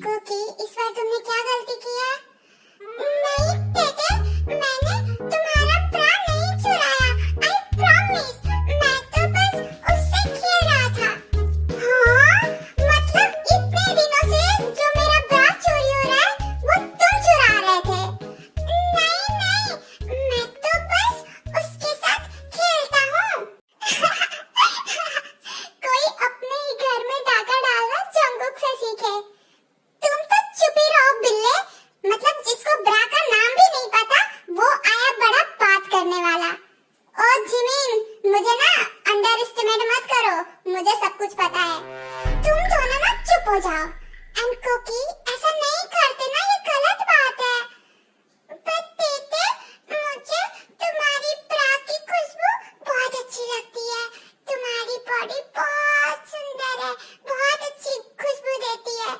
Cookie, इस बार तुमने क्या गलती की है? नहीं बेटे, मैंने तुम्हारा ब्रा नहीं चुराया। I promise. मैं तो बस उससे खेल रहा था। हाँ? मतलब इतने दिनों से जो मेरा ब्रा चोरी हो रहा है, वो तुम चुरा रहे थे? नहीं नहीं, मैं तो बस उसके साथ खेलता हूँ। कोई अपने ही घर में डाका डालना जंगुक से सीखे। तुम तो चुप ही रहो बिल्ले। मतलब जिसको ब्रा का नाम भी नहीं पता, वो आया बड़ा बात करने वाला। ओ जिमिन, मुझे ना अंडर एस्टिमेट मत करो, मुझे सब कुछ पता है। तुम दोनों ना चुप हो जाओ। एंड कुकी, ऐसा नहीं करते ना, ये गलत बात है। पर बेटे, मुझे तुम्हारी ब्रा की खुशबू बहुत अच्छी लगती है। तुम्हारी बॉडी बहुत सुंदर है, बहुत अच्छी खुशबू देती है।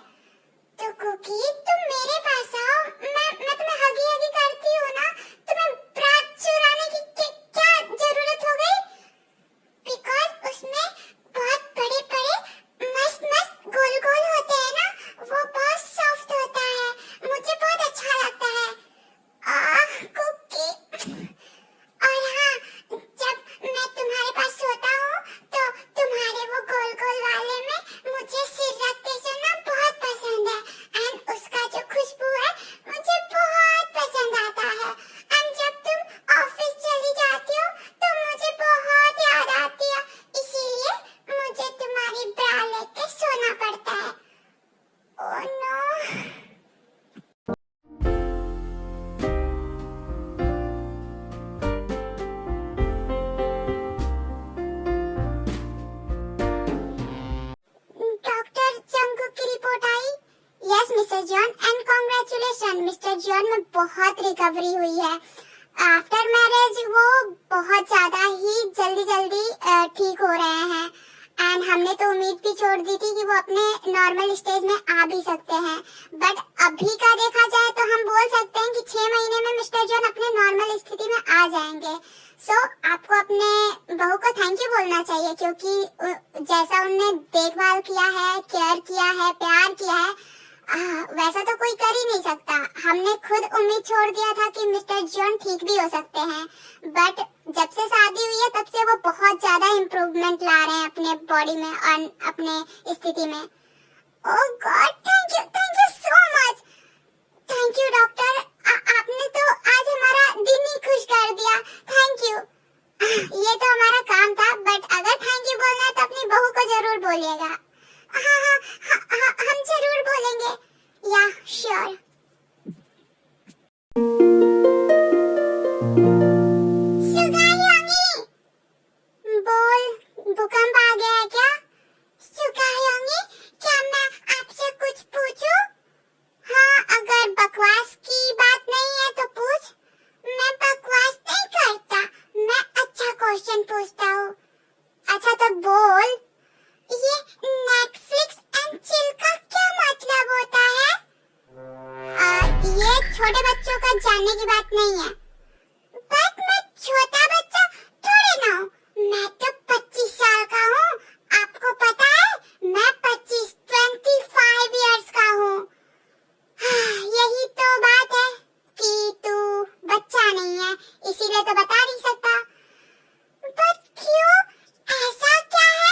तो कुकी, तुम मेरे पास आओ। मैं तुम्हें हगी हगी करती हूँ ना। तुम्हें ब्रा चुराने की क्या जरूरत हो गई? बिकॉज उसमें बहुत बड़े बड़े मस्त मस्त गोल गोल होते हैं ना, वो बहुत सॉफ्ट होता है। मुझे बहुत अच्छा लगता है। आह कुकी। और हाँ, जब मैं तुम्हारे पास सोता हूँ तो तुम्हारे वो गोल गोल वाले में मुझे सिर रख के सोना बहुत पसंद है। एंड उसका जो खुशबू है मुझे बहुत पसंद आता है। एंड जब तुम ऑफिस चली जाती हो तो मुझे बहुत याद आती है, इसीलिए मुझे तुम्हारी ब्रा लेके सोना पड़ता है। Oh no. डॉक्टर जंगकुक की रिपोर्ट आई। Yes mister John, and congratulation mister John में बहुत रिकवरी हुई है। आफ्टर मैरिज वो बहुत ज्यादा ही जल्दी जल्दी ठीक हो रहे हैं। एंड हमने तो उम्मीद भी छोड़ दी थी कि वो अपने नॉर्मल स्टेज में आ भी सकते हैं। बट अभी का देखा जाए तो हम बोल सकते हैं कि 6 महीने में मिस्टर जॉन अपने नॉर्मल स्थिति में आ जाएंगे। सो आपको अपने बहू को थैंक यू बोलना चाहिए, क्योंकि जैसा उनने देखभाल किया है, केयर किया है, प्यार किया है, वैसा तो कोई कर ही नहीं सकता। हमने खुद उम्मीद छोड़ दिया था कि मिस्टर जॉन ठीक भी हो सकते हैं, बट जब से शादी हुई है तब से वो बहुत ज्यादा इम्प्रूवमेंट ला रहे हैं अपने बॉडी में और अपने स्थिति में। Oh God, thank you so much. Thank you doctor, आपने तो आज हमारा दिन ही खुश कर दिया। Thank you. ये तो हमारा काम था, बट अगर थैंक यू बोलना है तो अपनी बहू को जरूर बोलिएगा। हाँ, हम जरूर बोलेंगे। या श्योर। सुगायोंगी, बोल, भूकंप आ गया है क्या? सुगायोंगी, क्या मैं आपसे कुछ पूछूं? हाँ, अगर बकवास की बात नहीं है तो पूछ। मैं बकवास नहीं करता, मैं अच्छा क्वेश्चन पूछता हूँ। अच्छा तो बोल, ये नेटफ्लिक्स एंड चिल का क्या मतलब होता है? ये छोटे बच्चों का जानने की बात नहीं है। बट मैं छोटा बच्चा थोड़ी ना हूँ, मैं तो 25 साल का हूँ। आपको पता है, मैं 25 इयर्स का हूँ। यही तो बात है कि तू बच्चा नहीं है, इसीलिए तो बता नहीं सकता। बट क्यों, ऐसा क्या है?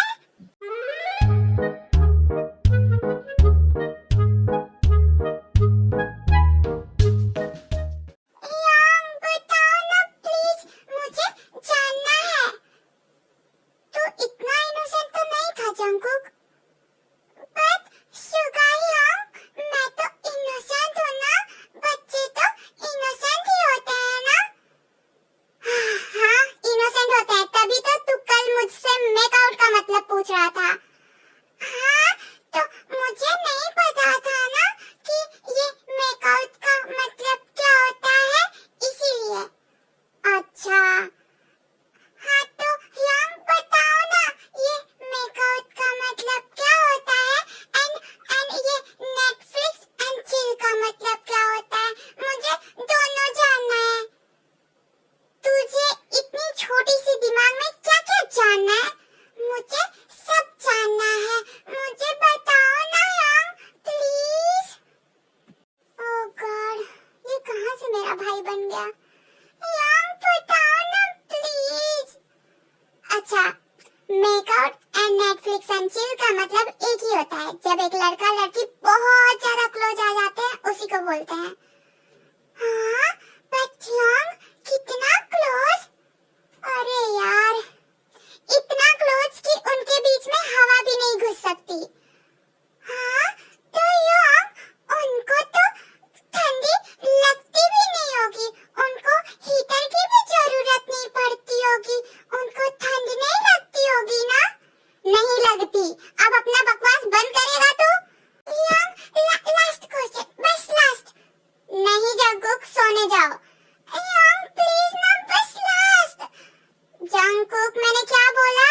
यार बताओ ना प्लीज, मुझे जानना है। तू इतना इनोसेंट तो नहीं था जंगकुक। बट सुगायोंग, मैं तो इनोसेंट हूँ ना। बच्चे तो इनोसेंट ही होते हैं ना। हाँ, इनोसेंट होते हैं, तभी तो तू कल मुझसे मेकआउट का मतलब पूछ रहा था। हाँ, तो मुझे नहीं पता था ना कि ये मेकआउट का मतलब क्या होता है, इसीलिए। अच्छा, हाँ तो यंग बताओ ना, ये मेकआउट का मतलब नेटफ्लिक्स एंड चिल का मतलब एक ही होता है, जब एक लड़का लड़की बहुत ज्यादा क्लोज आ जाते हैं उसी को बोलते हैं। हाँ, बट लॉन्ग कितना क्लोज? अरे यार, इतना क्लोज कि उनके बीच में हवा भी नहीं घुस सकती। हाँ, तो यंग उनको तो ठंडी लगती भी नहीं होगी, उनको हीटर की भी जरूरत नहीं पड़ती होगी, उनको ठंड नहीं लगती होगी ना? नहीं लगती। अब अपना बकवास बंद करेगा तू? लास्ट क्वेश्चन, बस लास्ट। नहीं जंगकुक, सोने जाओ। यंग प्लीज ना, बस लास्ट। जंगकुक, मैंने क्या बोला?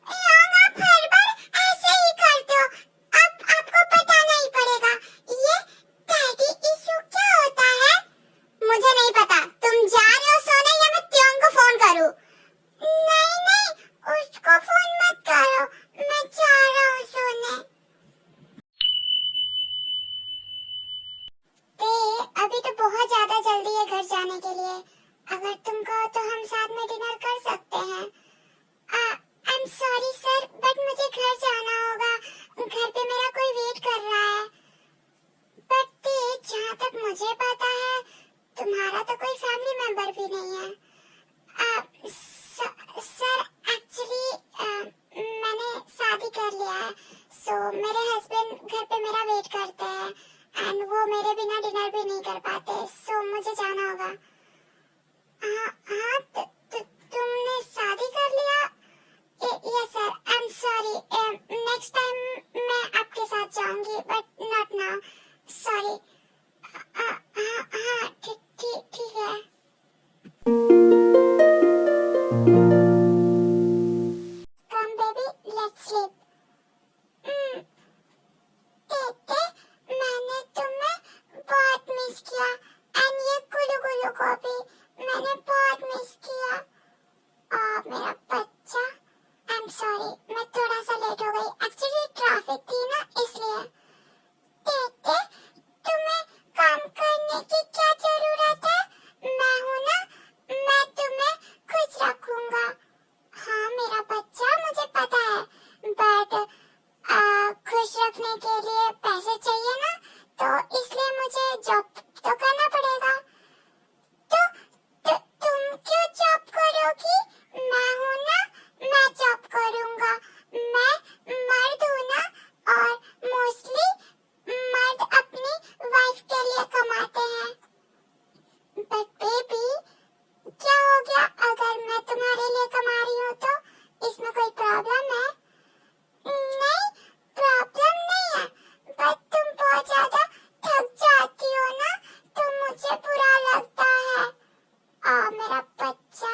यंग आप हर बार ऐसे ही करते हो, अब आपको पता नहीं पड़ेगा ये डैडी इशू क्या होता है? मुझे नहीं पता, तुम जा रहे हो सोने या मैं त्योंग को फोन करूं? नहीं नहीं, उसको फोन मत करो, मैं जा रहा हूँ सोने। अभी तो बहुत ज्यादा जल्दी है घर जाने के लिए, अगर तुम कहो तो हम साथ में डिनर कर सकते हैं। I am sorry sir, but मुझे घर जाना होगा, घर पे मेरा कोई वेट कर रहा है। बट जहाँ तक मुझे पता है तुम्हारा तो कोई फैमिली मेंबर भी नहीं है। सर एक्चुअली मैंने शादी कर लिया है, सो मेरे हस्बैंड घर पे मेरा वेट करते हैं एंड वो मेरे बिना डिनर भी नहीं कर पाते, सो मुझे जाना होगा। हाँ, तुमने शादी कर लिया? Yes sir, I am sorry, next time मैं आपके साथ जाऊंगी बट नॉट नाउ, सॉरी। हाँ ठीक है। Come baby, let's sleep. मैंने तुम्हें बहुत मिस किया एंड ये गुलू गुलू को भी मैंने बहुत मिस किया। मेरा बच्चा, आई एम सॉरी, मैं थोड़ा सा लेट हो गई, एक्चुअली ट्रैफिक थी ना इसलिए। टेटे, तुम्हें काम करने की क्या जरूरत है? मैं हूँ ना, मैं तुम्हें खुश रखूंगा। हाँ मेरा बच्चा, मुझे पता है, बट खुश रखने के लिए पैसे चाहिए ना, तो इसलिए मुझे जॉब तो करना पड़ेगा। तो तुम क्यों जॉब करोगी? मैं हूँ ना, मैं जॉब करूंगा। मैं मर्द हूँ ना, और मोस्टली मर्द अपनी वाइफ के लिए कमाते हैं। बट बेबी, क्या हो गया अगर मैं तुम्हारे लिए कमा रही हूँ तो? इसमें कोई प्रॉब्लम है? नहीं, प्रॉब्लम नहीं है, बट तुम बहुत ज्यादा थक जाती हो ना, तो मुझे बुरा लगता है। मेरा बच्चा।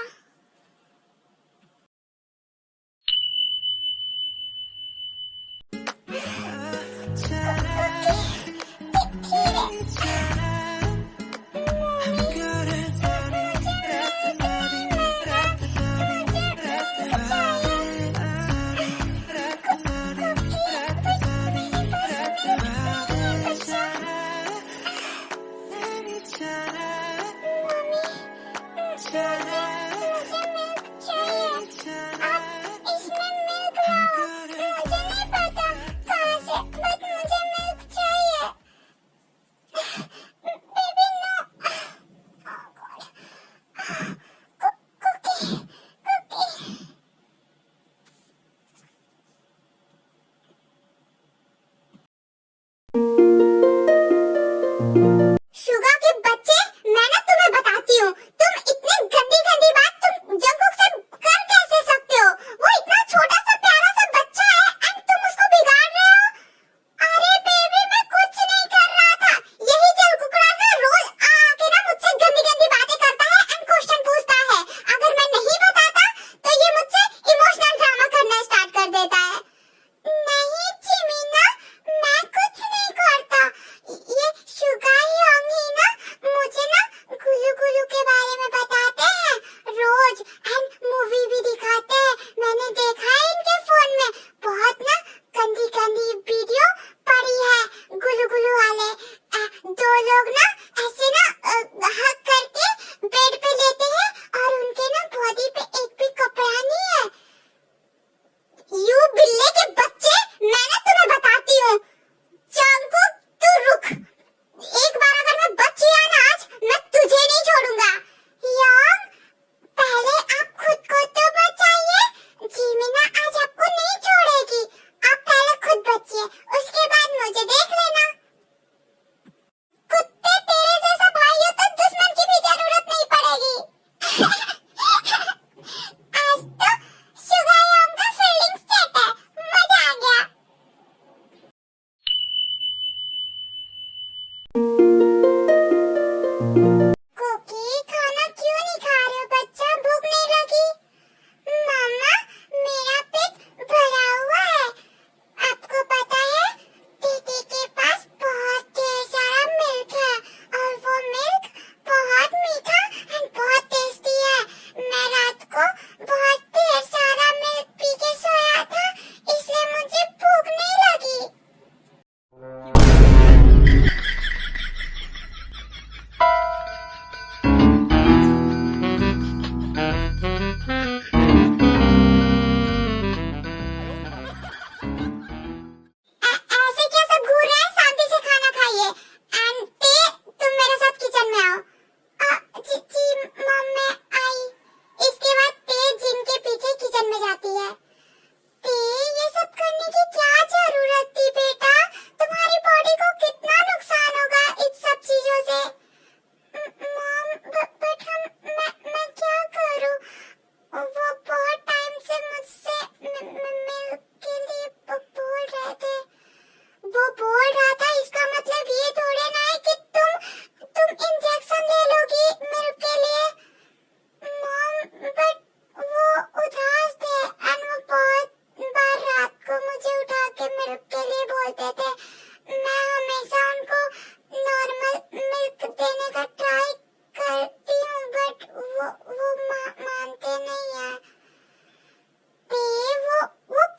बोलते थे। मैं हमेशा उनको नॉर्मल मिल्क देने का ट्राई करती हूँ, बट वो मानते नहीं है। ते वो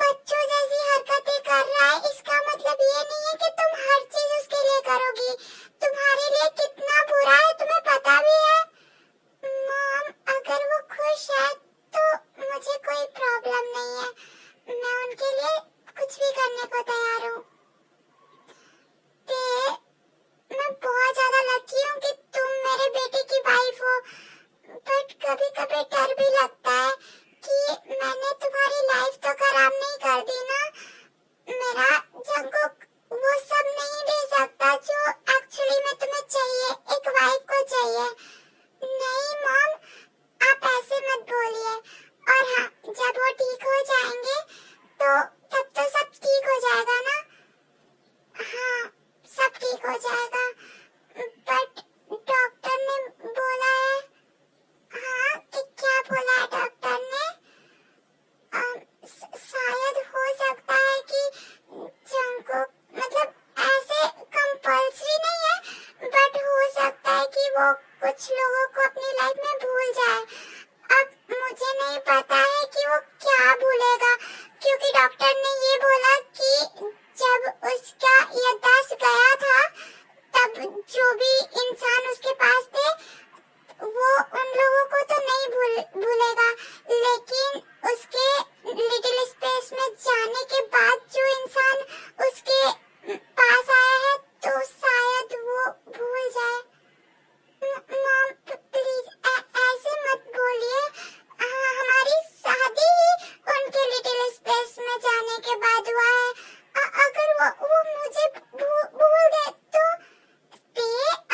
बच्चों जैसी हरकतें कर रहा है, इसका मतलब ये नहीं है कि तुम हर चीज उसके लिए करोगी। तुम्हारे लिए कितना बुरा है तुम्हें पता भी है। मॉम, अगर वो खुश है तो मुझे कोई प्रॉब्लम नहीं है, मैं उनके लिए कुछ भी करने को तैयार हूँ। ते मैं बहुत ज्यादा लकी हूँ कि तुम मेरे बेटे की वाइफ हो, बट कभी कभी डर भी लगता है कि मैंने तुम्हारी लाइफ तो खराब नहीं कर दी ना। मेरा जंगकुक वो सब नहीं दे सकता जो एक्चुअली में तुम्हें चाहिए, एक वाइफ को चाहिए। नहीं मॉम, आप ऐसे मत बोलिए। और हाँ, जब वो ठीक हो जाएंगे तो तब तो सब ठीक हो जाएगा ना। हाँ, सब ठीक हो जाएगा, बट डॉक्टर ने बोला है। हाँ, कि क्या बोला है डॉक्टर ने? शायद हो सकता है कि जंगकुक, मतलब ऐसे कंपल्सरी नहीं है, बट हो सकता है कि वो कुछ लोगों को अपनी लाइफ में भूल जाए। अब मुझे नहीं पता है कि वो क्या भूलेगा, क्योंकि डॉक्टर ने ये बोला कि जब उसका याददाश्त गया था तब जो भी इंसान उसके पास थे वो उन लोगों को तो नहीं भूलेगा, लेकिन उसके लिटिल स्पेस में जाने के बाद जो इंसान उसके पास आया है तो शायद वो भूल जाए। मॉम प्लीज ऐसे मत बोलिए। हमारी शादी ही उनके लिटिल स्पेस में जाने के बाद हुआ है। अगर वो मुझे भूल गए तो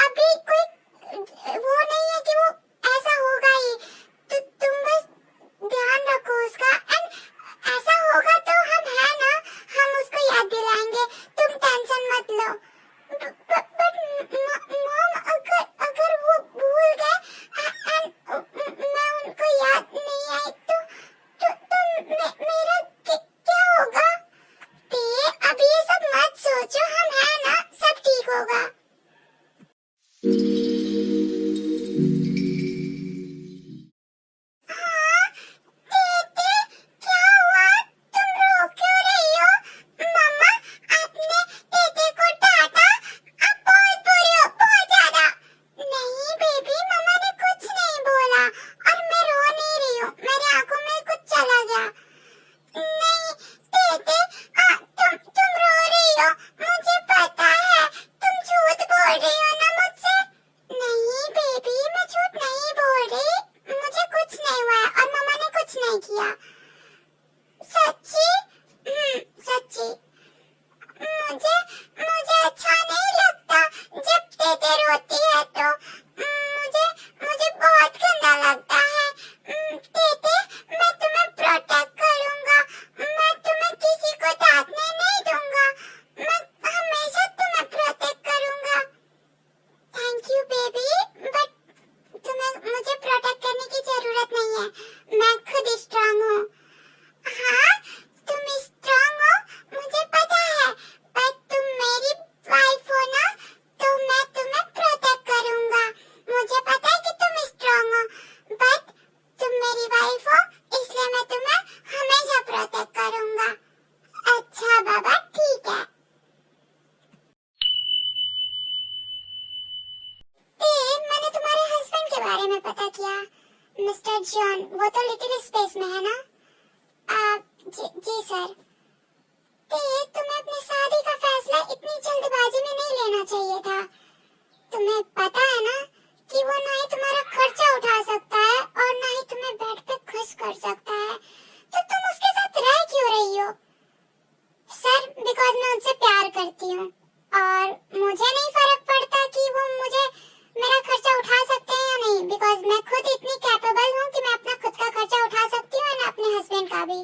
अभी कोई वो नहीं है कि वो ऐसा होगा ही, तो तुम बस ध्यान रखो उसका। एंड ऐसा होगा तो हम है ना, हम उसको याद दिलाएंगे, तुम टेंशन मत लो। बट मॉम, अगर वो भूल गए एंड मैं उनको याद नहीं आई तो मेरा क्या होगा? अभी ये सब मत सोचो, हम है ना, सब ठीक होगा। मिस्टर जॉन, वो तो लिटिल स्पेस में है ना? जी सर। तुम्हें अपनी शादी का फैसला इतनी जल्दबाजी में नहीं लेना चाहिए था। तुम्हें पता है ना कि वो ना ही तुम्हारा खर्चा उठा सकता है और ना ही तुम्हें बेड पे खुश कर सकता है, तो तुम उसके साथ रह क्यों रही हो? सर, बिकॉज मैं उनसे प्यार करती हूँ और मुझे नहीं फर्क पड़ता कि वो मुझे मेरा खर्चा उठा सकते हैं या नहीं, बिकॉज मैं खुद इतनी कैपेबल हूँ कि मैं अपना खुद का खर्चा उठा सकती हूँ और अपने हस्बैंड का भी।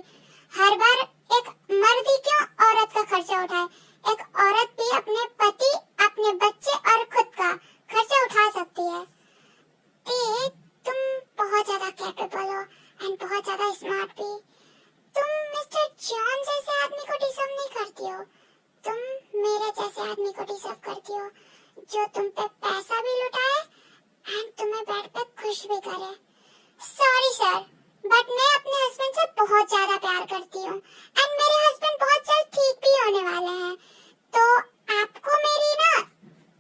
हर बार एक मर्द ही क्यों औरत का खर्चा उठाए, एक औरत भी अपने पति, अपने बच्चे और खुद का खर्चा उठा सकती है। तुम बहुत ज्यादा कैपेबल हो एंड बहुत ज्यादा स्मार्ट भी। तुम मिस्टर जॉन जैसे आदमी को डिजर्व नहीं करती हो। तुम एक ऐसे आदमी को डिजर्व करती हो जो तुम पे पैसा भी लुटाए एंड तुम्हें बेड पे खुश भी करे। सॉरी सर, बट मैं अपने हस्बैंड से बहुत ज्यादा प्यार करती हूँ एंड मेरे हस्बैंड बहुत जल्द ठीक भी होने वाले हैं, तो आपको मेरी ना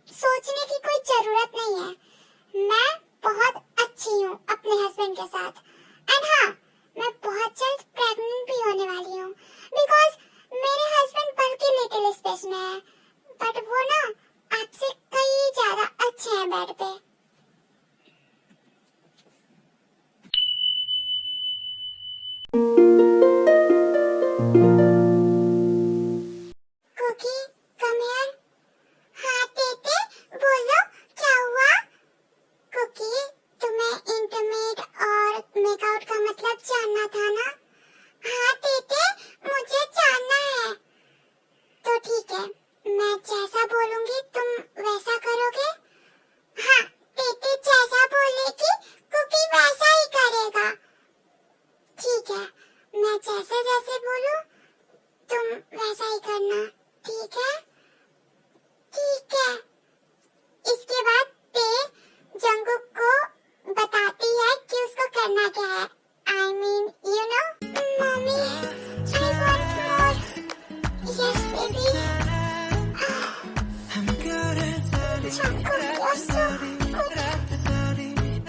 सोचने की कोई जरूरत नहीं है। मैं बहुत अच्छी हूँ अपने हस्बैंड के साथ एंड हाँ, मैं बहुत जल्द प्रेग्नेंट भी होने वाली हूँ बिकॉज मेरे हस्बैंड बल्कि लिटिल स्पेस में है, बट वो ना आपसे कई ज्यादा अच्छे हैं बेड पे। Cookie come here. हाँ टेटे बोलो क्या हुआ? कुकी तुम्हें इंटीमेट और मेकआउट का मतलब जानना था ना? हाँ टेटे मुझे जानना है। तो ठीक है, मैं जैसा बोलूंगी तुम वैसा करोगे? हाँ टेटे जैसा बोलेगी कुकी वैसा ही करेगा। ठीक है, मैं जैसे जैसे बोलूं तुम वैसा ही करना, ठीक है? ठीक है। इसके बाद ते जंगकुक को बताती है कि उसको करना क्या है। I mean, you know, mommy, I want more. Yes, baby. Jungkook, you're so good.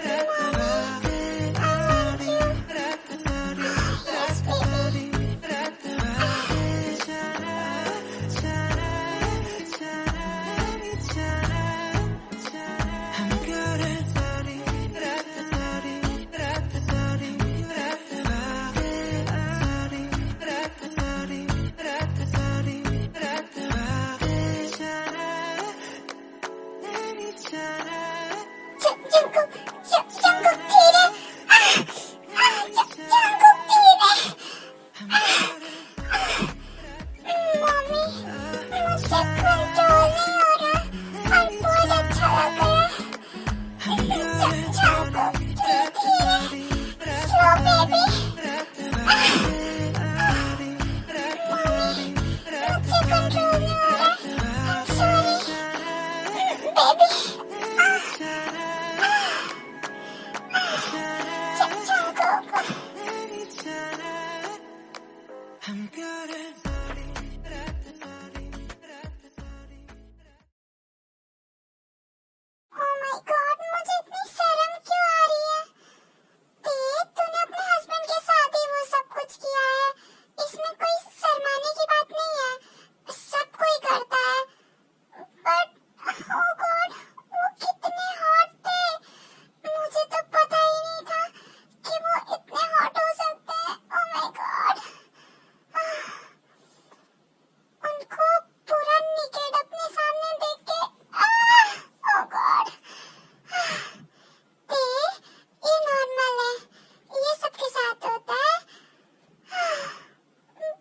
Mommy, I want you. Yes, baby. Jungkook धीरे। Jungkook धीरे। मम्मी, मुझसे कंट्रोल नहीं हो रहा और बहुत अच्छा लग रहा है। जंगकुक धीरे, स्लो बेबी। मम्मी, मुझसे कंट्रोल नहीं हो रहा। I'm sorry, baby. Oh my God, मुझे इतनी शर्म क्यों आ रही है? तूने अपने हस्बैंड के साथ ही वो सब कुछ किया है, इसमें कोई शर्माने की बात नहीं है, सब कोई करता है। बट oh God, वो कितने हॉट थे, मुझे तो पता ही नहीं था कि वो इतने हॉट हो सकते हैं। Oh my God, उनको पूरा निकेड अपने सामने देख के oh God, ये नॉर्मल है, ये सबके साथ होता है,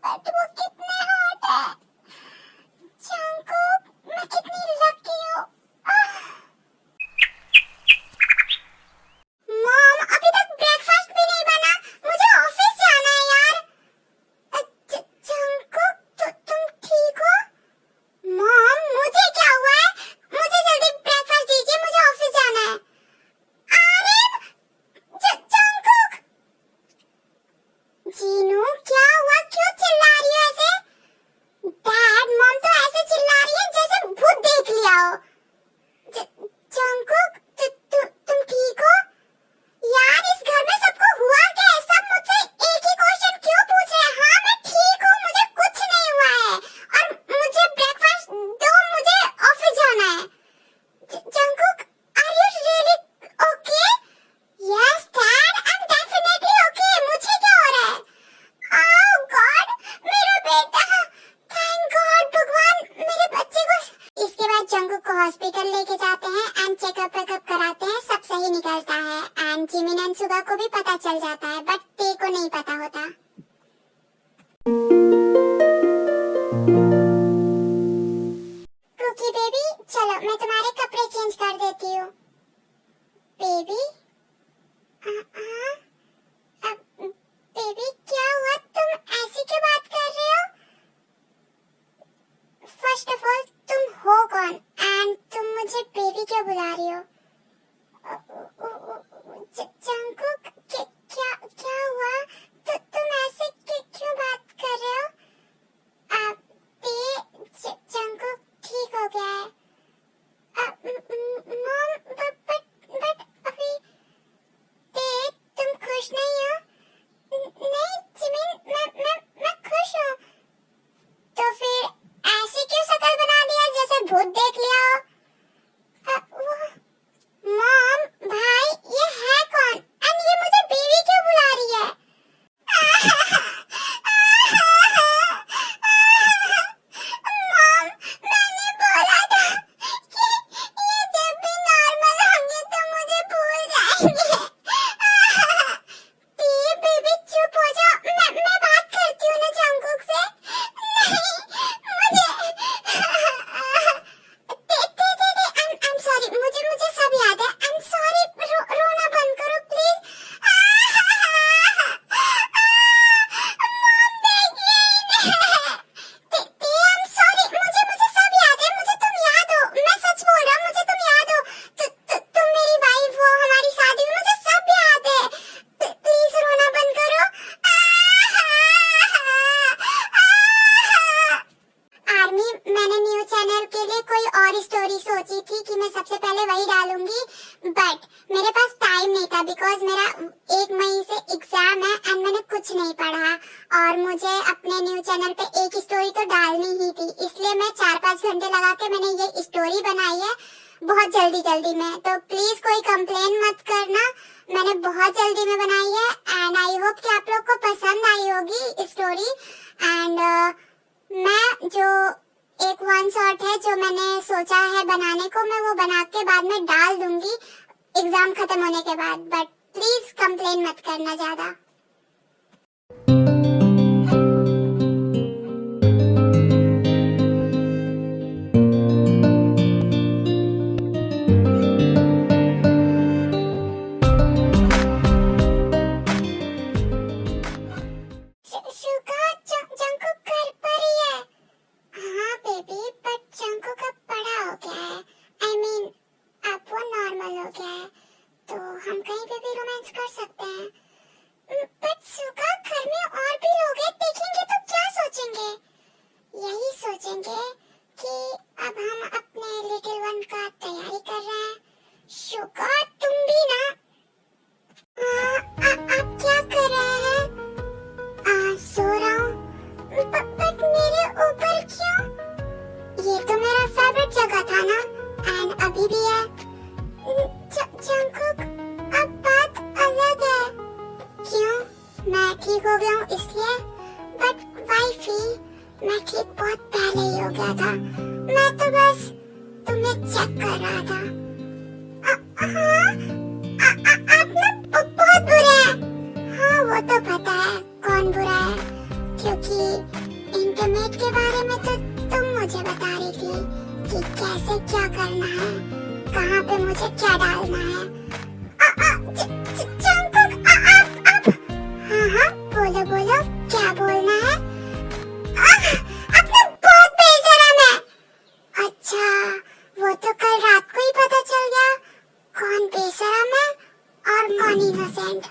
बट वो कितने हॉट है। जंगकुक, मैं कितनी लकी हूँ। मॉम, अभी तक ब्रेकफास्ट भी नहीं बना, मुझे ऑफिस जाना है यार। जंगकुक, तुम ठीक हो? मॉम, मुझे क्या हुआ है? मुझे जल्दी ब्रेकफास्ट दीजिए, मुझे ऑफिस जाना है। अरे जंगकुक! जीनू, क्या हुआ? क्यों चिल्ला रही हो ऐसे? डैड, मॉम तो ऐसे चिल्ला रही है जैसे भूत देख लिया हो। जंगकुक, तुम ठीक हो? यार, इस घर में सबको हुआ क्या है? सब मुझसे एक ही क्वेश्चन क्यों पूछ रहे हैं? हाँ, मैं ठीक हूँ, मुझे कुछ नहीं हुआ है और मुझे ब्रेकफास्ट दो, मुझे ऑफिस जाना है। Jungkook, are you really okay? Yes dad, I am definitely okay. मुझे क्या हो रहा है? ओह गॉड, मेरा बेटा, थैंक गॉड भगवान, मेरे बच्चे को। इसके बाद जंगकुक को हॉस्पिटल लेके जाते हैं एंड चेकअप वेकअप कराते हैं, सब सही निकलता है एंड जिमिन एंड सुगा को भी पता चल जाता है, बट ते को नहीं पता होता। कुकी बेबी, चलो मैं तुम्हारे कपड़े चेंज कर देती हूँ। बेबी, बेबी क्या हुआ? तुम ऐसी क्यों बात कर रहे हो? फर्स्ट ऑफ ऑल तुम और स्टोरी सोची थी कि मैं सबसे पहले वही डालूंगी, बट मेरे पास टाइम नहीं था बिकॉज मेरा 1 मई से एग्जाम है एंड मैंने कुछ नहीं पढ़ा और मुझे अपने न्यू चैनल पे एक स्टोरी तो डालनी ही थी, इसलिए मैं 4-5 घंटे लगा के मैंने ये स्टोरी बनाई है बहुत जल्दी में। तो प्लीज कोई कंप्लेन मत करना, मैंने बहुत जल्दी में बनाई है एंड आई होप कि आप लोग को पसंद आई होगी स्टोरी। एंड मैं जो एक वन शॉट है जो मैंने सोचा है बनाने को, मैं वो बना के बाद में डाल दूंगी एग्जाम खत्म होने के बाद, बट प्लीज कंप्लेन मत करना ज्यादा। हम कहीं पे भी रोमांस कर सकते हैं, बट सुगा घर में और भी लोग हैं, देखेंगे तो क्या सोचेंगे? यही सोचेंगे कि अब हम अपने लिटिल वन का तैयारी कर रहे हैं। सुगा तुम भी ना, आप क्या कर रहे हैं? सो रहा हूँ, बट मेरे ऊपर क्यों? ये तो मेरा फेवरेट जगह था ना, एंड अभी भी है। जंकुक, अब बात अलग है। क्यों? मैं ठीक हो गया हूँ इसलिए, बट वाइफी मैं ठीक बहुत पहले ही हो गया था, मैं तो बस तुम्हें चेक कर रहा था। आप ना बहुत बुरे हैं। हाँ वो तो पता है कौन बुरा है, क्योंकि इंटरनेट के बारे में तो तुम मुझे बता रही थी कि कैसे क्या करना है, कहाँ पे मुझे क्या डालना है। जंकुक आप हाँ बोलो क्या बोलना है? आपने बहुत बेशरम है। अच्छा वो तो कल रात को ही पता चल गया कौन बेशरम है और कौन इनोसेंट।